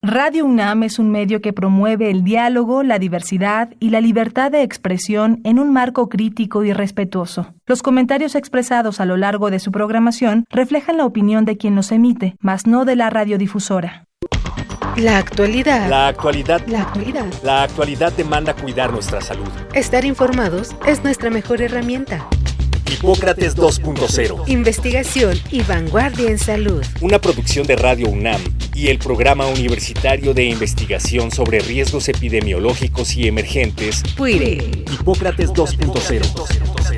Radio UNAM es un medio que promueve el diálogo, la diversidad y la libertad de expresión en un marco crítico y respetuoso. Los comentarios expresados a lo largo de su programación reflejan la opinión de quien los emite, mas no de la radiodifusora. La actualidad. La actualidad. La actualidad. La actualidad demanda cuidar nuestra salud. Estar informados es nuestra mejor herramienta. Hipócrates 2.0. Investigación y vanguardia en salud. Una producción de Radio UNAM y el Programa Universitario de Investigación sobre Riesgos Epidemiológicos y Emergentes. PUIRE. Hipócrates 2.0.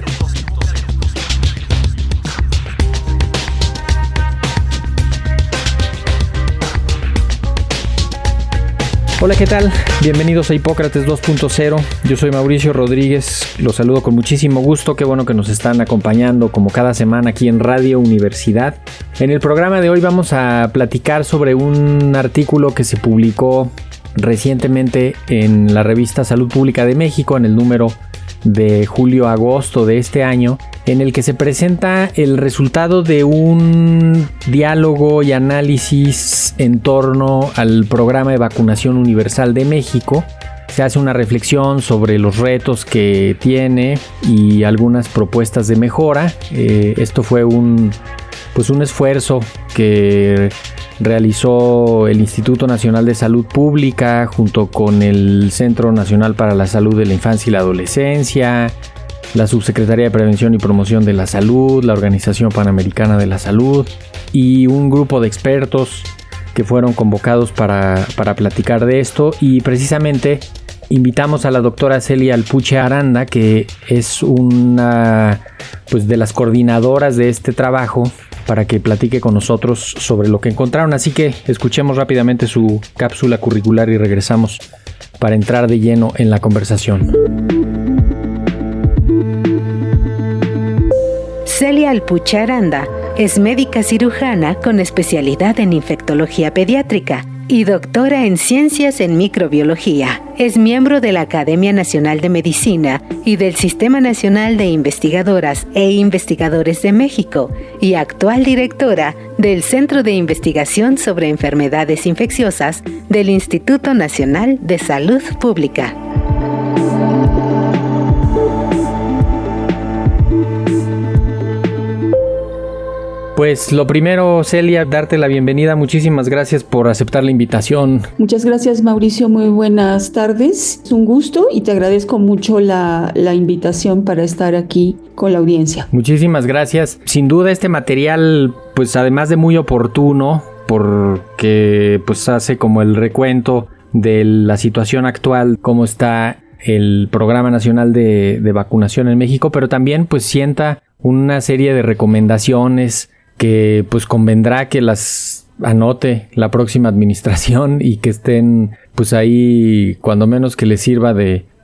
Hola, ¿qué tal? Bienvenidos a Hipócrates 2.0. Yo soy Mauricio Rodríguez, los saludo con muchísimo gusto. Qué bueno que nos están acompañando como cada semana aquí en Radio Universidad. En el programa de hoy vamos a platicar sobre un artículo que se publicó recientemente en la revista Salud Pública de México, en el número de julio-agosto de este año, en el que se presenta el resultado de un diálogo y análisis en torno al programa de vacunación universal de México. Se hace una reflexión sobre los retos que tiene y algunas propuestas de mejora. Esto fue un esfuerzo que realizó el Instituto Nacional de Salud Pública junto con el Centro Nacional para la Salud de la Infancia y la Adolescencia, la Subsecretaría de Prevención y Promoción de la Salud, la Organización Panamericana de la Salud y un grupo de expertos que fueron convocados para platicar de esto. Y precisamente invitamos a la doctora Celia Alpuche Aranda, que es una de las coordinadoras de este trabajo, para que platique con nosotros sobre lo que encontraron. Así que escuchemos rápidamente su cápsula curricular y regresamos para entrar de lleno en la conversación. Celia Alpuche Aranda es médica cirujana con especialidad en infectología pediátrica y doctora en ciencias en microbiología. Es miembro de la Academia Nacional de Medicina y del Sistema Nacional de Investigadoras e Investigadores de México y actual directora del Centro de Investigación sobre Enfermedades Infecciosas del Instituto Nacional de Salud Pública. Pues lo primero, Celia, darte la bienvenida. Muchísimas gracias por aceptar la invitación. Muchas gracias, Mauricio. Muy buenas tardes. Es un gusto y te agradezco mucho la invitación para estar aquí con la audiencia. Muchísimas gracias. Sin duda este material, además de muy oportuno, porque hace como el recuento de la situación actual, cómo está el Programa Nacional de Vacunación en México, pero también sienta una serie de recomendaciones que convendrá que las anote la próxima administración y que estén ahí, cuando menos que les sirva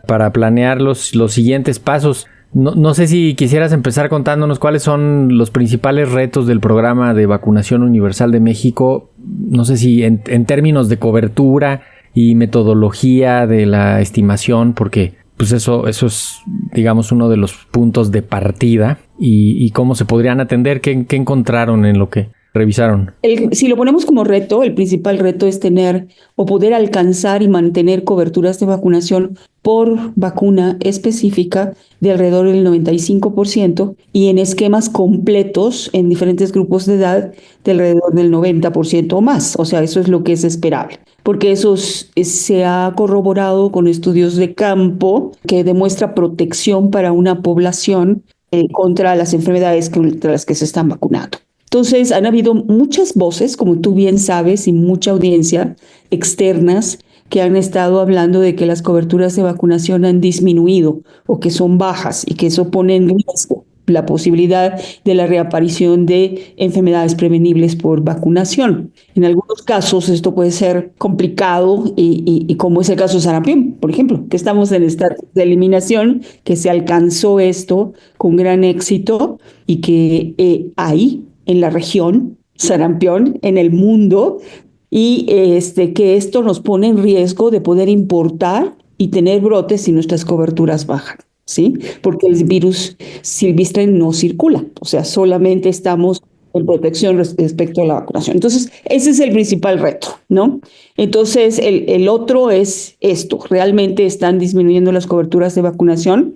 para planear los siguientes pasos. No sé si quisieras empezar contándonos cuáles son los principales retos del Programa de Vacunación Universal de México. No sé si en términos de cobertura y metodología de la estimación, porque eso es, digamos, uno de los puntos de partida y cómo se podrían atender. ¿Qué encontraron en lo que revisaron? Si lo ponemos como reto, el principal reto es tener o poder alcanzar y mantener coberturas de vacunación por vacuna específica de alrededor del 95% y en esquemas completos en diferentes grupos de edad de alrededor del 90% o más. O sea, eso es lo que es esperable, porque eso se ha corroborado con estudios de campo que demuestra protección para una población contra las enfermedades contra las que se están vacunando. Entonces, han habido muchas voces, como tú bien sabes, y mucha audiencia externas que han estado hablando de que las coberturas de vacunación han disminuido o que son bajas y que eso pone en riesgo la posibilidad de la reaparición de enfermedades prevenibles por vacunación. En algunos casos esto puede ser complicado y como es el caso de sarampión, por ejemplo, que estamos en estatus de eliminación, que se alcanzó esto con gran éxito y que hay en la región, sarampión, en el mundo, y que esto nos pone en riesgo de poder importar y tener brotes si nuestras coberturas bajan. ¿Sí? Porque el virus silvestre no circula, o sea, solamente estamos en protección respecto a la vacunación. Entonces, ese es el principal reto, ¿no? Entonces, el otro es esto, realmente están disminuyendo las coberturas de vacunación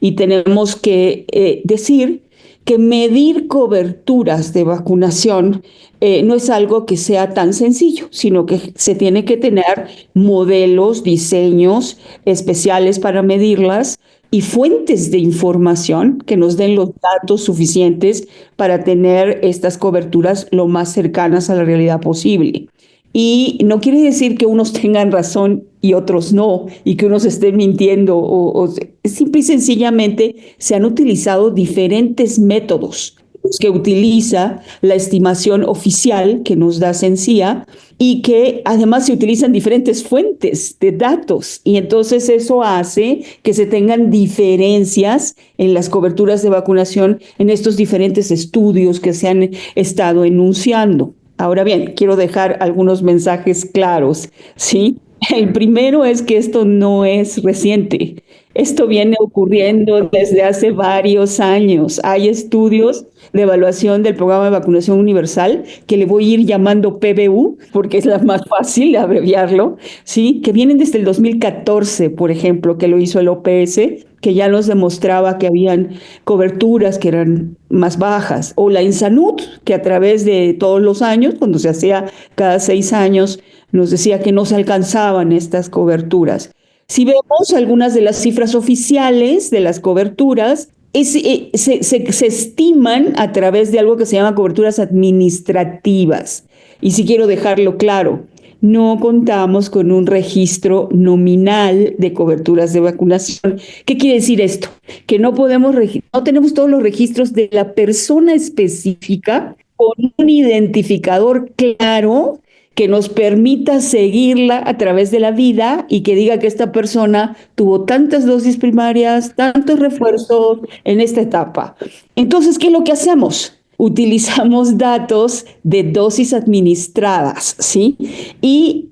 y tenemos que decir que medir coberturas de vacunación no es algo que sea tan sencillo, sino que se tiene que tener modelos, diseños especiales para medirlas y fuentes de información que nos den los datos suficientes para tener estas coberturas lo más cercanas a la realidad posible. Y no quiere decir que unos tengan razón y otros no, y que unos estén mintiendo, o simple y sencillamente se han utilizado diferentes métodos que utiliza la estimación oficial que nos da Cencia y que además se utilizan diferentes fuentes de datos, y entonces eso hace que se tengan diferencias en las coberturas de vacunación en estos diferentes estudios que se han estado enunciando. Ahora bien, quiero dejar algunos mensajes claros, ¿sí? El primero es que esto no es reciente. Esto viene ocurriendo desde hace varios años. Hay estudios de evaluación del programa de vacunación universal, que le voy a ir llamando PBU, porque es la más fácil de abreviarlo, ¿sí? Que vienen desde el 2014, por ejemplo, que lo hizo el OPS, que ya nos demostraba que habían coberturas que eran más bajas, o la INSANUD, que a través de todos los años, cuando se hacía cada 6 años, nos decía que no se alcanzaban estas coberturas. Si vemos algunas de las cifras oficiales de las coberturas, se estiman a través de algo que se llama coberturas administrativas. Y si quiero dejarlo claro, no contamos con un registro nominal de coberturas de vacunación. ¿Qué quiere decir esto? Que no tenemos todos los registros de la persona específica con un identificador claro que nos permita seguirla a través de la vida y que diga que esta persona tuvo tantas dosis primarias, tantos refuerzos en esta etapa. Entonces, ¿qué es lo que hacemos? Utilizamos datos de dosis administradas, ¿sí? ¿Y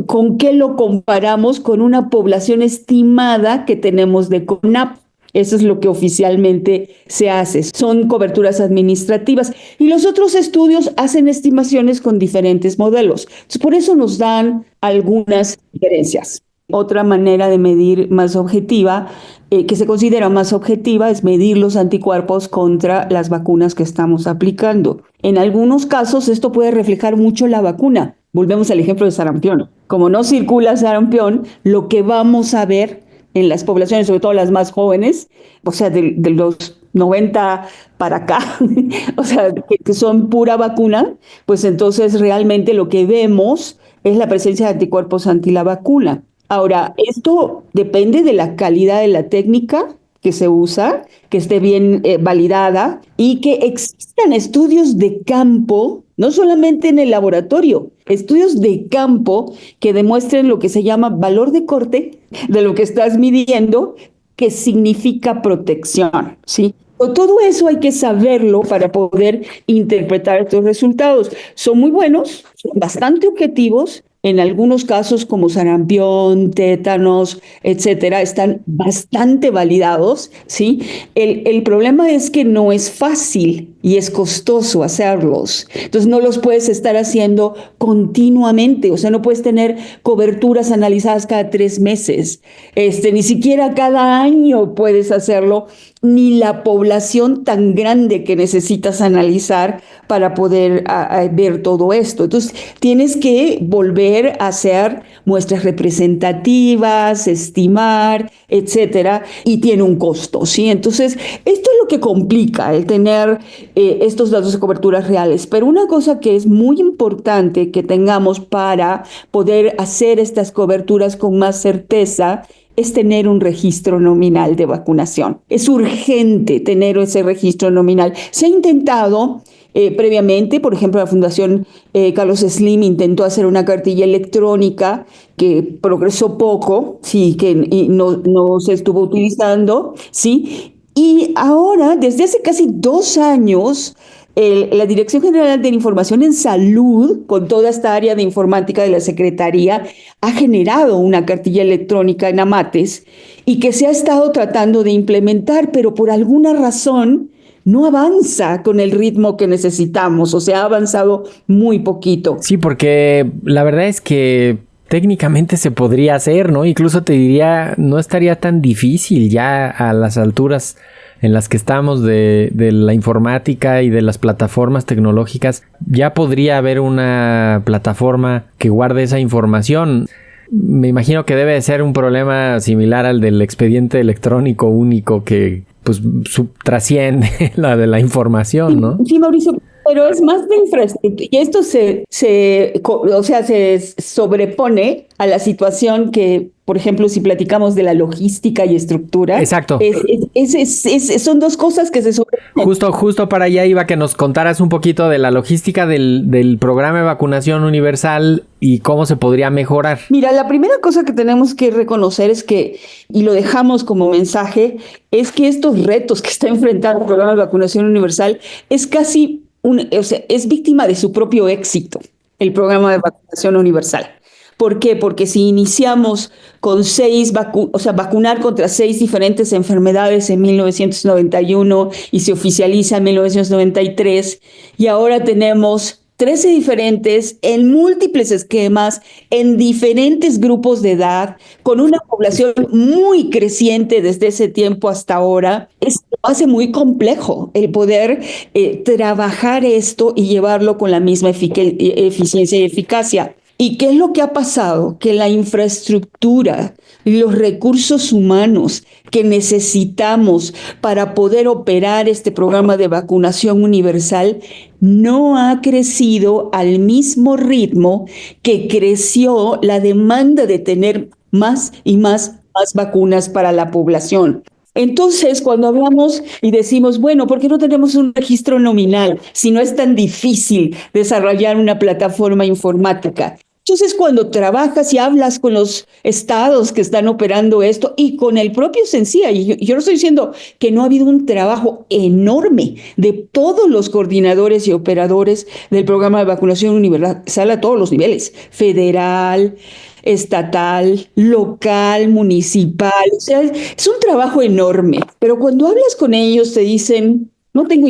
con qué lo comparamos? Con una población estimada que tenemos de CONAPP. Eso es lo que oficialmente se hace. Son coberturas administrativas. Y los otros estudios hacen estimaciones con diferentes modelos. Entonces, por eso nos dan algunas diferencias. Otra manera de medir más objetiva, que se considera más objetiva, es medir los anticuerpos contra las vacunas que estamos aplicando. En algunos casos esto puede reflejar mucho la vacuna. Volvemos al ejemplo de sarampión. Como no circula sarampión, lo que vamos a ver en las poblaciones, sobre todo las más jóvenes, o sea, de los 90 para acá, o sea, que son pura vacuna, pues entonces realmente lo que vemos es la presencia de anticuerpos anti la vacuna. Ahora, esto depende de la calidad de la técnica que se usa, que esté bien validada y que existan estudios de campo, no solamente en el laboratorio, estudios de campo que demuestren lo que se llama valor de corte de lo que estás midiendo, que significa protección, ¿sí? Todo eso hay que saberlo para poder interpretar estos resultados. Son muy buenos, son bastante objetivos. En algunos casos, como sarampión, tétanos, etcétera, están bastante validados, ¿sí? El problema es que no es fácil y es costoso hacerlos. Entonces, no los puedes estar haciendo continuamente. O sea, no puedes tener coberturas analizadas cada 3 meses. Ni siquiera cada año puedes hacerlo, ni la población tan grande que necesitas analizar para poder ver todo esto. Entonces, tienes que volver a hacer muestras representativas, estimar, etcétera, y tiene un costo, ¿sí? Entonces, esto es lo que complica el tener estos datos de coberturas reales. Pero una cosa que es muy importante que tengamos para poder hacer estas coberturas con más certeza es tener un registro nominal de vacunación. Es urgente tener ese registro nominal. Se ha intentado previamente, por ejemplo, la Fundación Carlos Slim intentó hacer una cartilla electrónica que progresó poco, sí, y no se estuvo utilizando, sí. Y ahora, desde hace casi 2 años, la Dirección General de Información en Salud, con toda esta área de informática de la Secretaría, ha generado una cartilla electrónica en AMATES y que se ha estado tratando de implementar, pero por alguna razón no avanza con el ritmo que necesitamos, o sea, ha avanzado muy poquito. Sí, porque la verdad es que técnicamente se podría hacer, ¿no? Incluso te diría, no estaría tan difícil ya a las alturas en las que estamos de la informática y de las plataformas tecnológicas. Ya podría haber una plataforma que guarde esa información. Me imagino que debe de ser un problema similar al del expediente electrónico único que pues trasciende la de la información, ¿no? Sí, Mauricio, pero es más de infraestructura. Y esto se sobrepone a la situación que, por ejemplo, si platicamos de la logística y estructura. Exacto. Son dos cosas que se sobreponen. Justo para allá iba, que nos contaras un poquito de la logística del programa de vacunación universal y cómo se podría mejorar. Mira, la primera cosa que tenemos que reconocer es que, y lo dejamos como mensaje, es que estos retos que está enfrentando el programa de vacunación universal es casi es víctima de su propio éxito, el programa de vacunación universal. ¿Por qué? Porque si iniciamos con vacunar contra 6 diferentes enfermedades en 1991 y se oficializa en 1993, y ahora tenemos 13 diferentes en múltiples esquemas, en diferentes grupos de edad, con una población muy creciente desde ese tiempo hasta ahora, es hace muy complejo el poder trabajar esto y llevarlo con la misma eficiencia y eficacia. ¿Y qué es lo que ha pasado? Que la infraestructura, los recursos humanos que necesitamos para poder operar este programa de vacunación universal no ha crecido al mismo ritmo que creció la demanda de tener más y más vacunas para la población. Entonces, cuando hablamos y decimos, bueno, ¿por qué no tenemos un registro nominal si no es tan difícil desarrollar una plataforma informática? Entonces, cuando trabajas y hablas con los estados que están operando esto y con el propio CENSIA, y yo no estoy diciendo que no ha habido un trabajo enorme de todos los coordinadores y operadores del programa de vacunación universal a todos los niveles, federal, estatal, local, municipal, o sea, es un trabajo enorme. Pero cuando hablas con ellos te dicen, no tengo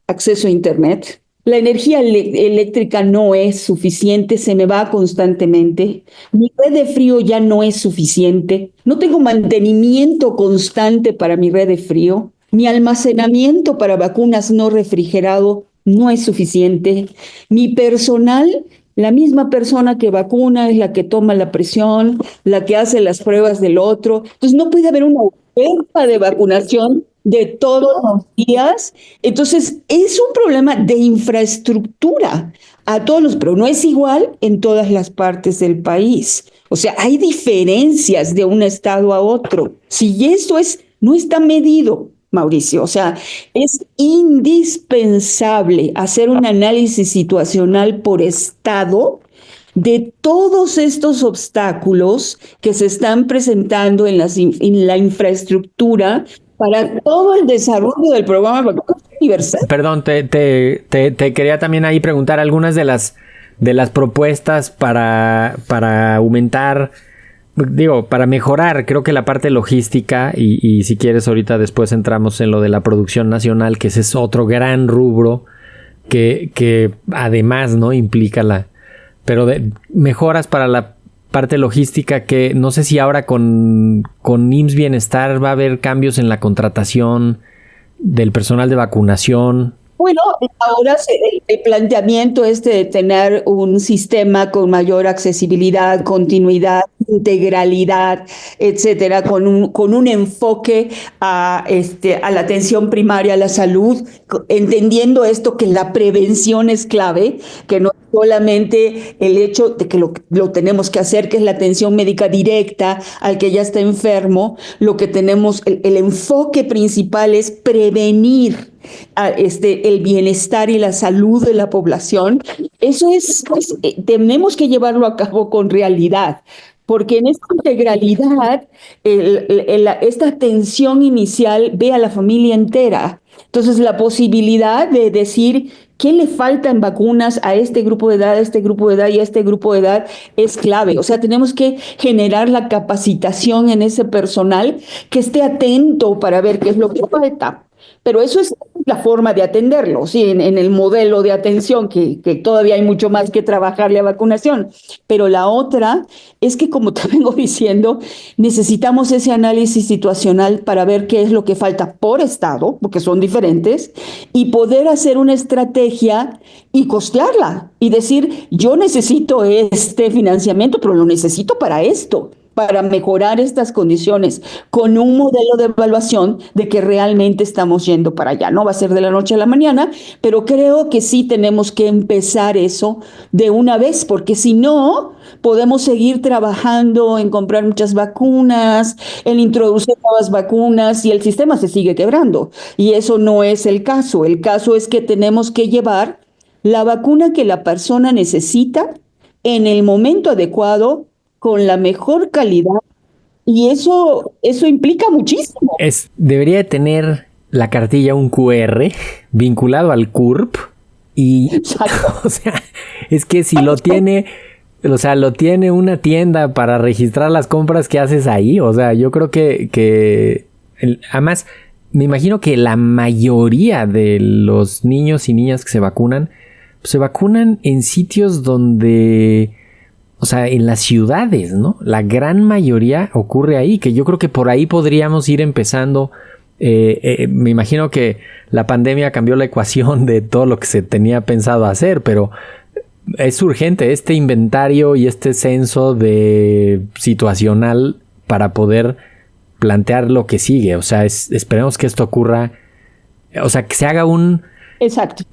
acceso a internet, la energía eléctrica no es suficiente, se me va constantemente, mi red de frío ya no es suficiente, no tengo mantenimiento constante para mi red de frío, mi almacenamiento para vacunas no refrigerado no es suficiente, mi personal, la misma persona que vacuna es la que toma la presión, la que hace las pruebas del otro. Entonces no puede haber una oferta de vacunación de todos los días. Entonces es un problema de infraestructura pero no es igual en todas las partes del país. O sea, hay diferencias de un estado a otro. Si esto no está medido, Mauricio, o sea, es indispensable hacer un análisis situacional por estado de todos estos obstáculos que se están presentando en la infraestructura para todo el desarrollo del programa de vacunación universal. Perdón, te quería también ahí preguntar algunas de las propuestas para aumentar, para mejorar, creo que la parte logística y si quieres ahorita después entramos en lo de la producción nacional, que ese es otro gran rubro que además no implica pero de mejoras para la parte logística, que no sé si ahora con IMSS Bienestar va a haber cambios en la contratación del personal de vacunación. Bueno, ahora el planteamiento es de tener un sistema con mayor accesibilidad, continuidad, integralidad, etcétera, con un enfoque a la atención primaria, a la salud, entendiendo esto que la prevención es clave, que no solamente el hecho de que lo tenemos que hacer, que es la atención médica directa al que ya está enfermo, lo que tenemos, el enfoque principal es prevenir el bienestar y la salud de la población. Eso tenemos que llevarlo a cabo con realidad, porque en esta integralidad, esta atención inicial ve a la familia entera. Entonces, la posibilidad de decir qué le falta en vacunas a este grupo de edad, a este grupo de edad y a este grupo de edad es clave. O sea, tenemos que generar la capacitación en ese personal que esté atento para ver qué es lo que falta. Pero eso es la forma de atenderlo, sí, en el modelo de atención, que todavía hay mucho más que trabajarle a vacunación. Pero la otra es que, como te vengo diciendo, necesitamos ese análisis situacional para ver qué es lo que falta por estado, porque son diferentes, y poder hacer una estrategia y costearla y decir, yo necesito este financiamiento, pero lo necesito para esto, para mejorar estas condiciones, con un modelo de evaluación de que realmente estamos yendo para allá. No va a ser de la noche a la mañana, pero creo que sí tenemos que empezar eso de una vez, porque si no, podemos seguir trabajando en comprar muchas vacunas, en introducir nuevas vacunas, y el sistema se sigue quebrando. Y eso no es el caso. El caso es que tenemos que llevar la vacuna que la persona necesita en el momento adecuado, con la mejor calidad, y eso implica muchísimo. Debería de tener la cartilla un QR vinculado al CURP y o sea, es que si lo tiene, o sea, lo tiene una tienda para registrar las compras que haces ahí, o sea, yo creo que además me imagino que la mayoría de los niños y niñas que se vacunan en sitios donde, o sea, en las ciudades, ¿no? La gran mayoría ocurre ahí, que yo creo que por ahí podríamos ir empezando. Me imagino que la pandemia cambió la ecuación de todo lo que se tenía pensado hacer, pero es urgente este inventario y este censo de situacional para poder plantear lo que sigue. O sea, esperemos que esto ocurra, o sea, que se haga Exacto.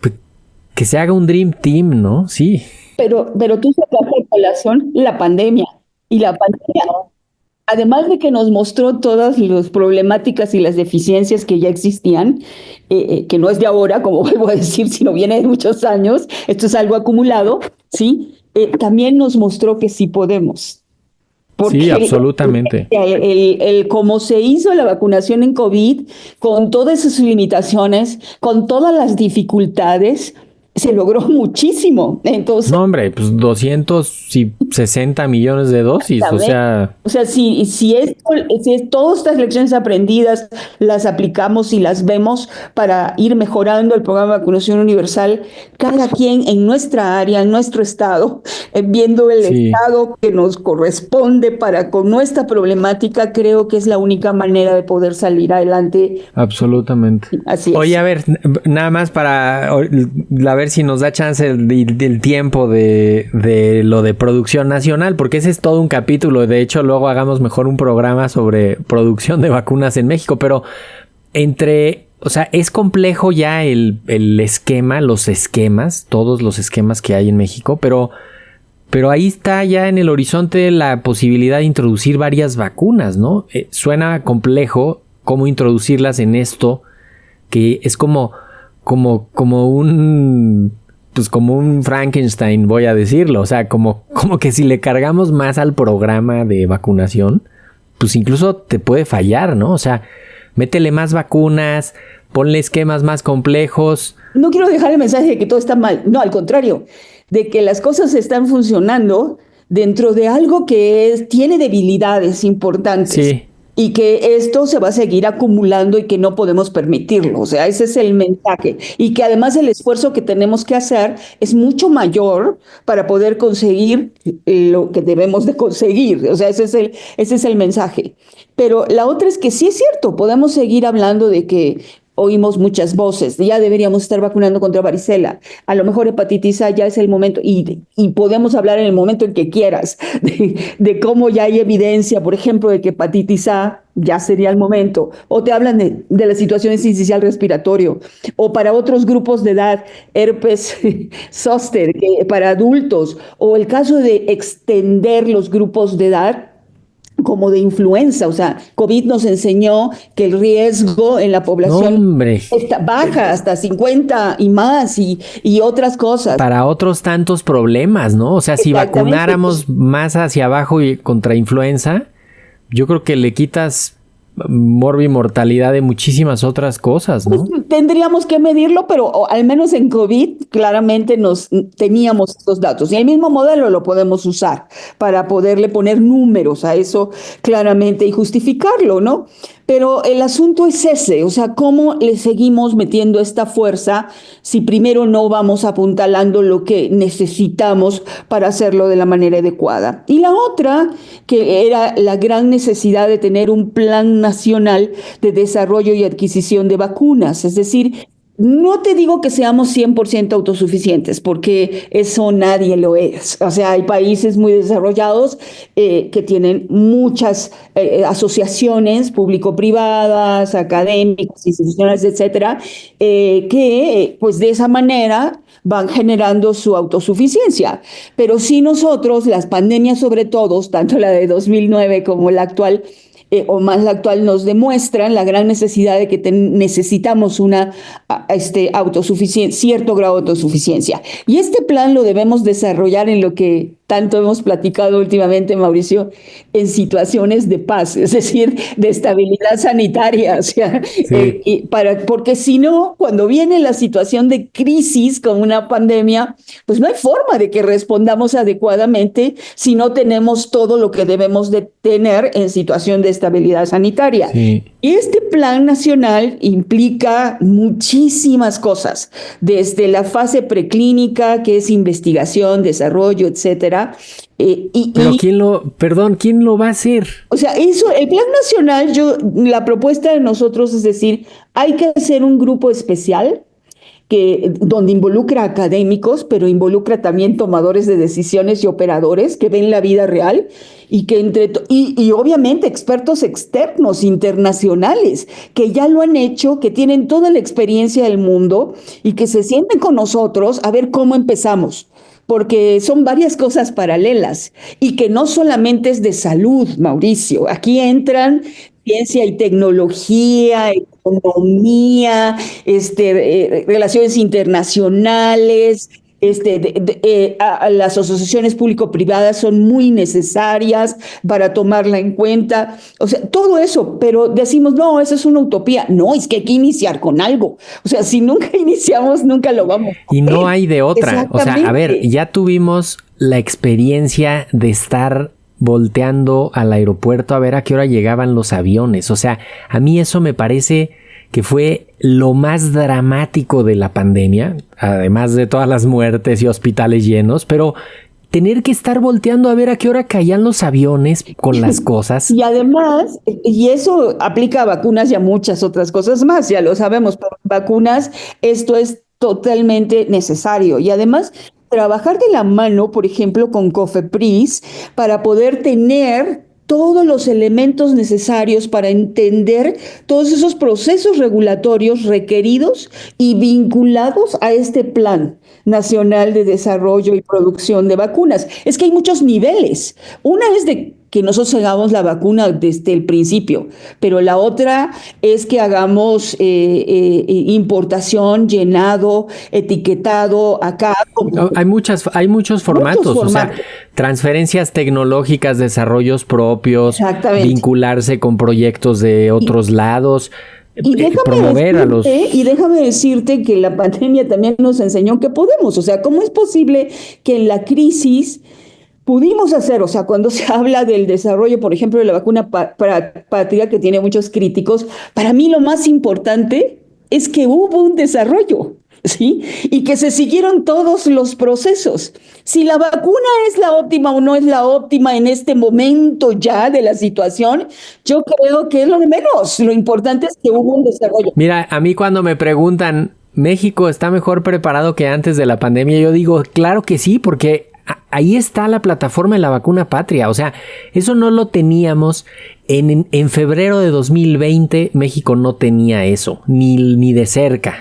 Que se haga un Dream Team, ¿no? Sí. Pero tú sacaste a colación la pandemia. Y la pandemia, además de que nos mostró todas las problemáticas y las deficiencias que ya existían, que no es de ahora, como vuelvo a decir, sino viene de muchos años, esto es algo acumulado, ¿sí? También nos mostró que sí podemos. Porque sí, absolutamente. El cómo se hizo la vacunación en COVID, con todas sus limitaciones, con todas las dificultades, se logró muchísimo. Entonces, no, hombre, pues 260 millones de dosis, o sea... O sea, si todas estas lecciones aprendidas las aplicamos y las vemos para ir mejorando el programa de vacunación universal, cada quien en nuestra área, en nuestro estado, viendo el estado que nos corresponde con nuestra problemática, creo que es la única manera de poder salir adelante. Absolutamente. Así es. Oye, a ver, nada más para ver si nos da chance del tiempo de lo de producción nacional, porque ese es todo un capítulo. De hecho, luego hagamos mejor un programa sobre producción de vacunas en México, pero o sea, es complejo ya el esquema, todos los esquemas que hay en México, pero ahí está ya en el horizonte la posibilidad de introducir varias vacunas, ¿no? Suena complejo cómo introducirlas en esto, que es como un Frankenstein, voy a decirlo. O sea, como que si le cargamos más al programa de vacunación, pues incluso te puede fallar, ¿no? O sea, métele más vacunas, ponle esquemas más complejos. No quiero dejar el mensaje de que todo está mal. No, al contrario, de que las cosas están funcionando dentro de algo que tiene debilidades importantes. Sí. Y que esto se va a seguir acumulando y que no podemos permitirlo. O sea, ese es el mensaje. Y que además el esfuerzo que tenemos que hacer es mucho mayor para poder conseguir lo que debemos de conseguir. O sea, ese es el mensaje. Pero la otra es que sí es cierto, podemos seguir hablando de que oímos muchas voces, ya deberíamos estar vacunando contra varicela, a lo mejor hepatitis A ya es el momento, y podemos hablar en el momento en que quieras, de cómo ya hay evidencia, por ejemplo, de que hepatitis A ya sería el momento, o te hablan de la situación sincicial respiratorio, o para otros grupos de edad, herpes zóster, para adultos, o el caso de extender los grupos de edad, como de influenza. O sea, COVID nos enseñó que el riesgo en la población baja hasta 50 y más, y otras cosas. Para otros tantos problemas, ¿no? O sea, si vacunáramos más hacia abajo y contra influenza, yo creo que le quitas morbimortalidad de muchísimas otras cosas, ¿no? Pues tendríamos que medirlo, pero al menos en COVID claramente teníamos estos datos. Y el mismo modelo lo podemos usar para poderle poner números a eso claramente y justificarlo, ¿no? Pero el asunto es ese, o sea, ¿cómo le seguimos metiendo esta fuerza si primero no vamos apuntalando lo que necesitamos para hacerlo de la manera adecuada? Y la otra, que era la gran necesidad de tener un plan nacional de desarrollo y adquisición de vacunas, es decir, no te digo que seamos 100% autosuficientes, porque eso nadie lo es. O sea, hay países muy desarrollados que tienen muchas asociaciones público-privadas, académicas, institucionales, etcétera, que pues de esa manera van generando su autosuficiencia. Pero si nosotros, las pandemias sobre todo, tanto la de 2009 como la actual, o más la actual, nos demuestran la gran necesidad de que necesitamos una autosuficiencia, cierto grado de autosuficiencia. Y este plan lo debemos desarrollar en lo que tanto hemos platicado últimamente, Mauricio, en situaciones de paz, es decir, de estabilidad sanitaria. O sea, sí. Porque si no, cuando viene la situación de crisis como una pandemia, pues no hay forma de que respondamos adecuadamente si no tenemos todo lo que debemos de tener en situación de estabilidad sanitaria. Sí. Y este plan nacional implica muchísimas cosas, desde la fase preclínica, que es investigación, desarrollo, etcétera. Pero ¿quién lo va a hacer? O sea, eso, el plan nacional, la propuesta de nosotros es decir, hay que hacer un grupo especial donde involucra académicos, pero involucra también tomadores de decisiones y operadores que ven la vida real y y obviamente expertos externos, internacionales, que ya lo han hecho, que tienen toda la experiencia del mundo y que se sienten con nosotros a ver cómo empezamos. Porque son varias cosas paralelas y que no solamente es de salud, Mauricio. Aquí entran ciencia y tecnología, economía, relaciones internacionales. Las asociaciones público-privadas son muy necesarias para tomarla en cuenta. O sea, todo eso, pero decimos, no, eso es una utopía. No, es que hay que iniciar con algo. O sea, si nunca iniciamos, nunca lo vamos a hacer. Y no hay de otra. O sea, a ver, ya tuvimos la experiencia de estar volteando al aeropuerto a ver a qué hora llegaban los aviones. O sea, a mí eso me parece que fue lo más dramático de la pandemia, además de todas las muertes y hospitales llenos, pero tener que estar volteando a ver a qué hora caían los aviones con las cosas. Y además, y eso aplica a vacunas y a muchas otras cosas más, ya lo sabemos, pero vacunas, esto es totalmente necesario. Y además, trabajar de la mano, por ejemplo, con COFEPRIS, para poder tener todos los elementos necesarios para entender todos esos procesos regulatorios requeridos y vinculados a este Plan Nacional de Desarrollo y Producción de Vacunas. Es que hay muchos niveles. Una es de que nosotros hagamos la vacuna desde el principio, pero la otra es que hagamos importación, llenado, etiquetado acá. Hay muchos formatos, o sea, transferencias tecnológicas, desarrollos propios, vincularse con proyectos de otros lados. Y déjame decirte que la pandemia también nos enseñó que podemos, o sea, ¿cómo es posible que en la crisis pudimos hacer, o sea, cuando se habla del desarrollo, por ejemplo, de la vacuna patria, que tiene muchos críticos, para mí lo más importante es que hubo un desarrollo, ¿sí? Y que se siguieron todos los procesos. Si la vacuna es la óptima o no es la óptima en este momento ya de la situación, yo creo que es lo de menos. Lo importante es que hubo un desarrollo. Mira, a mí cuando me preguntan, ¿México está mejor preparado que antes de la pandemia? Yo digo, claro que sí, porque ahí está la plataforma de la vacuna patria. O sea, eso no lo teníamos. En febrero de 2020, México no tenía eso, ni de cerca.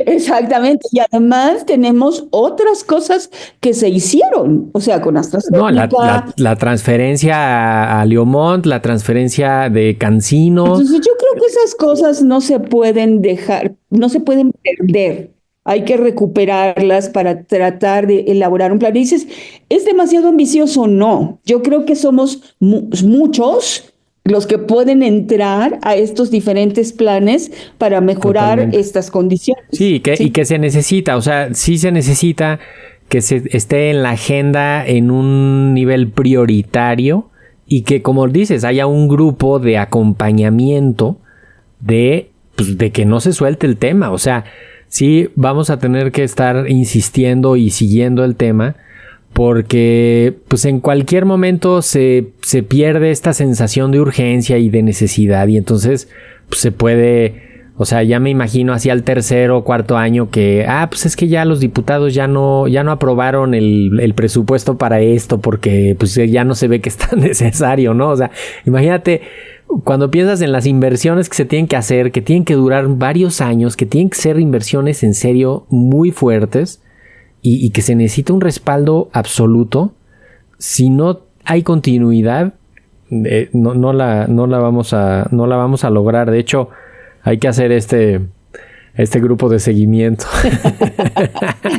Exactamente. Y además tenemos otras cosas que se hicieron. O sea, con AstraZeneca. No, la transferencia a Leomont, la transferencia de CanSino. Entonces, yo creo que esas cosas no se pueden dejar, no se pueden perder. Hay que recuperarlas para tratar de elaborar un plan. Y dices, ¿es demasiado ambicioso? No. Yo creo que somos muchos los que pueden entrar a estos diferentes planes para mejorar estas condiciones. Sí, y que se necesita, o sea, sí se necesita que se esté en la agenda en un nivel prioritario y que, como dices, haya un grupo de acompañamiento de que no se suelte el tema. O sea, sí vamos a tener que estar insistiendo y siguiendo el tema, porque pues en cualquier momento se pierde esta sensación de urgencia y de necesidad, y entonces pues, se puede, o sea, ya me imagino hacia el 3er o 4º año que, pues es que ya los diputados ya no aprobaron el presupuesto para esto porque pues ya no se ve que es tan necesario, ¿no? O sea, imagínate cuando piensas en las inversiones que se tienen que hacer, que tienen que durar varios años, que tienen que ser inversiones en serio muy fuertes, y que se necesita un respaldo absoluto. Si no hay continuidad, no la vamos a lograr. De hecho, hay que hacer este grupo de seguimiento.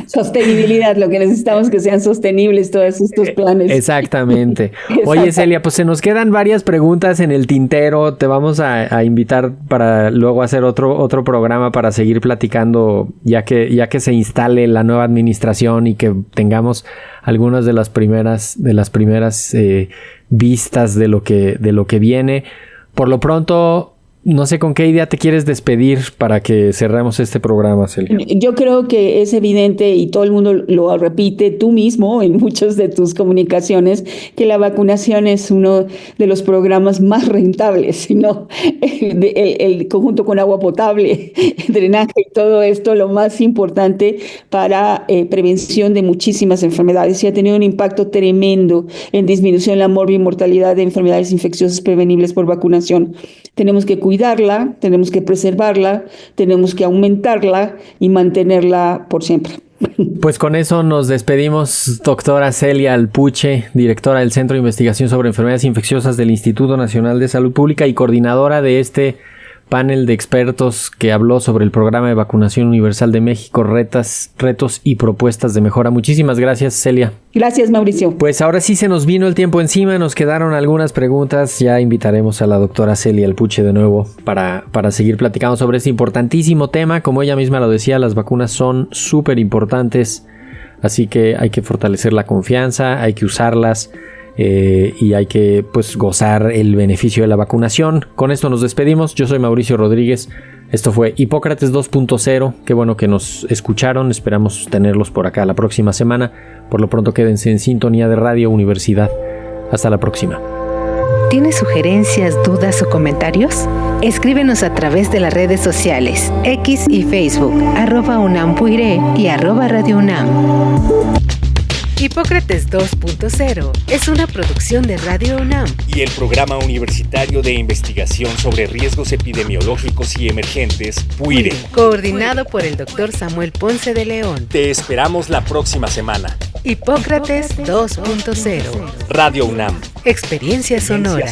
Sostenibilidad, lo que necesitamos es que sean sostenibles todos estos planes. Exactamente. Oye, Celia, pues se nos quedan varias preguntas en el tintero. Te vamos a invitar para luego hacer otro programa para seguir platicando, ya que se instale la nueva administración y que tengamos algunas de las primeras vistas de lo que viene. Por lo pronto, no sé con qué idea te quieres despedir para que cerremos este programa, Celia. Yo creo que es evidente, y todo el mundo lo repite, tú mismo en muchas de tus comunicaciones, que la vacunación es uno de los programas más rentables, ¿no? El conjunto con agua potable, drenaje y todo esto, lo más importante para prevención de muchísimas enfermedades, y ha tenido un impacto tremendo en disminución de la mortalidad de enfermedades infecciosas prevenibles por vacunación. Tenemos que cuidarla, tenemos que preservarla, tenemos que aumentarla y mantenerla por siempre. Pues con eso nos despedimos, doctora Celia Alpuche, directora del Centro de Investigación sobre Enfermedades Infecciosas del Instituto Nacional de Salud Pública y coordinadora de este panel de expertos que habló sobre el programa de vacunación universal de México, retos y propuestas de mejora. Muchísimas gracias, Celia. Gracias, Mauricio. Pues ahora sí se nos vino el tiempo encima, nos quedaron algunas preguntas. Ya invitaremos a la doctora Celia Alpuche de nuevo para seguir platicando sobre este importantísimo tema. Como ella misma lo decía, las vacunas son súper importantes, así que hay que fortalecer la confianza, hay que usarlas. Y hay que pues gozar el beneficio de la vacunación. Con esto nos despedimos. Yo soy Mauricio Rodríguez. Esto fue Hipócrates 2.0. Qué bueno que nos escucharon. Esperamos tenerlos por acá la próxima semana. Por lo pronto quédense en sintonía de Radio Universidad. Hasta la próxima. ¿Tienes sugerencias, dudas o comentarios? Escríbenos a través de las redes sociales X y Facebook @UNAMPuiré y @Radio UNAM. Hipócrates 2.0 es una producción de Radio UNAM y el Programa Universitario de Investigación sobre Riesgos Epidemiológicos y Emergentes, PUIRE, coordinado por el Dr. Samuel Ponce de León. Te esperamos la próxima semana. Hipócrates 2.0 Radio UNAM. Experiencia sonora.